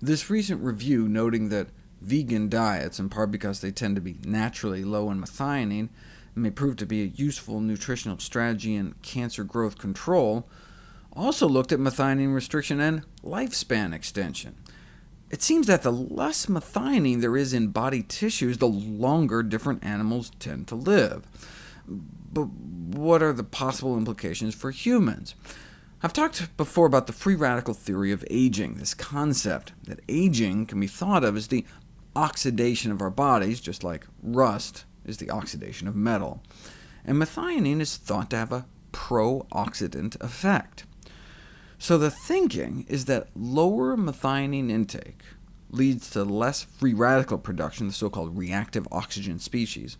This recent review, noting that vegan diets, in part because they tend to be naturally low in methionine, may prove to be a useful nutritional strategy in cancer growth control, also looked at methionine restriction and lifespan extension. It seems that the less methionine there is in body tissues, the longer different animals tend to live. But what are the possible implications for humans? I've talked before about the free radical theory of aging, this concept that aging can be thought of as the oxidation of our bodies, just like rust is the oxidation of metal. And methionine is thought to have a pro-oxidant effect. So the thinking is that lower methionine intake leads to less free radical production, the so-called reactive oxygen species,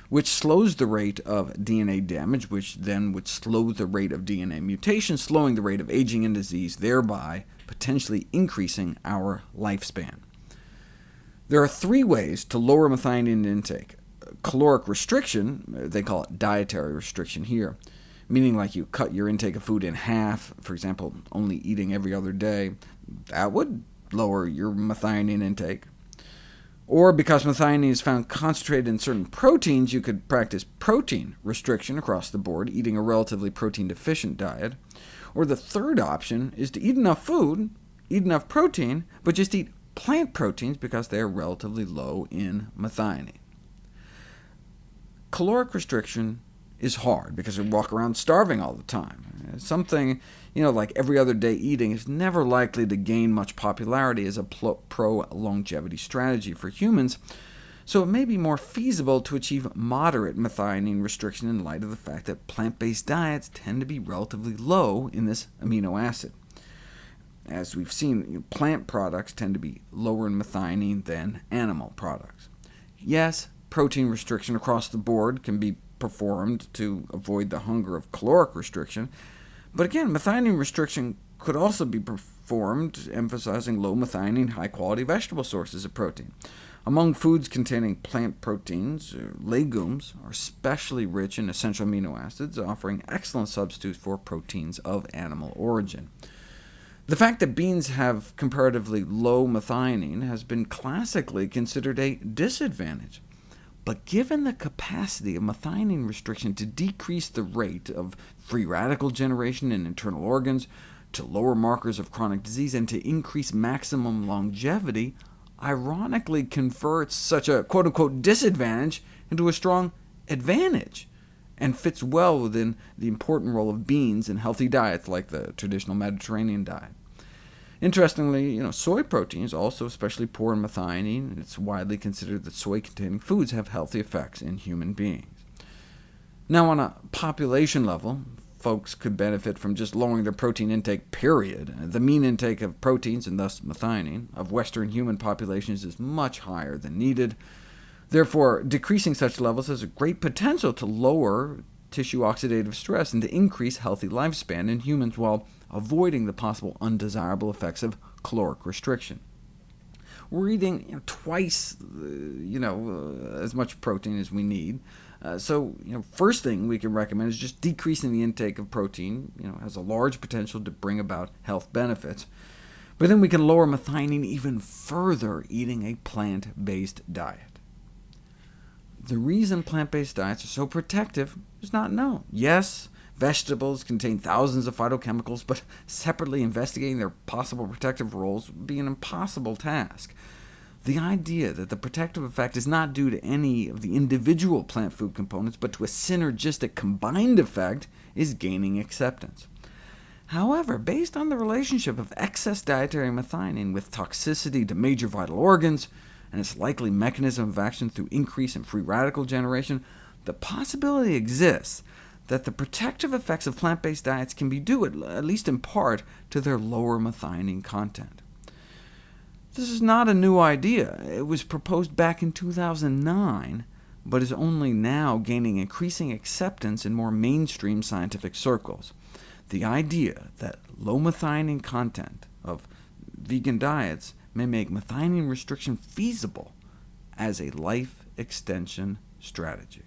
which slows the rate of DNA damage, which then would slow the rate of DNA mutation, slowing the rate of aging and disease, thereby potentially increasing our lifespan. There are three ways to lower methionine intake. Caloric restriction, they call it dietary restriction here, meaning like you cut your intake of food in half, for example, only eating every other day. That would lower your methionine intake. Or because methionine is found concentrated in certain proteins, you could practice protein restriction across the board, eating a relatively protein-deficient diet. Or the third option is to eat enough food, eat enough protein, but just eat plant proteins because they are relatively low in methionine. Caloric restriction is hard because we walk around starving all the time. Something like every other day eating is never likely to gain much popularity as a pro-longevity strategy for humans, so it may be more feasible to achieve moderate methionine restriction in light of the fact that plant-based diets tend to be relatively low in this amino acid. As we've seen, plant products tend to be lower in methionine than animal products. Yes, protein restriction across the board can be performed to avoid the hunger of caloric restriction, but again, methionine restriction could also be performed emphasizing low methionine, high-quality vegetable sources of protein. Among foods containing plant proteins, legumes are especially rich in essential amino acids, offering excellent substitutes for proteins of animal origin. The fact that beans have comparatively low methionine has been classically considered a disadvantage. But given the capacity of methionine restriction to decrease the rate of free radical generation in internal organs, to lower markers of chronic disease, and to increase maximum longevity, ironically converts such a quote-unquote disadvantage into a strong advantage, and fits well within the important role of beans in healthy diets like the traditional Mediterranean diet. Interestingly, soy protein is also especially poor in methionine, and it's widely considered that soy-containing foods have healthy effects in human beings. Now, on a population level, folks could benefit from just lowering their protein intake, period. The mean intake of proteins, and thus methionine, of Western human populations is much higher than needed. Therefore, decreasing such levels has a great potential to lower tissue oxidative stress and to increase healthy lifespan in humans while avoiding the possible undesirable effects of caloric restriction. We're eating twice as much protein as we need, so first thing we can recommend is just decreasing the intake of protein. Has a large potential to bring about health benefits. But then we can lower methionine even further eating a plant-based diet. The reason plant-based diets are so protective is not known. Yes, vegetables contain thousands of phytochemicals, but separately investigating their possible protective roles would be an impossible task. The idea that the protective effect is not due to any of the individual plant food components, but to a synergistic combined effect, is gaining acceptance. However, based on the relationship of excess dietary methionine with toxicity to major vital organs, and its likely mechanism of action through increase in free radical generation, the possibility exists that the protective effects of plant-based diets can be due, at least in part, to their lower methionine content. This is not a new idea. It was proposed back in 2009, but is only now gaining increasing acceptance in more mainstream scientific circles. The idea that low methionine content of vegan diets may make methionine restriction feasible as a life extension strategy.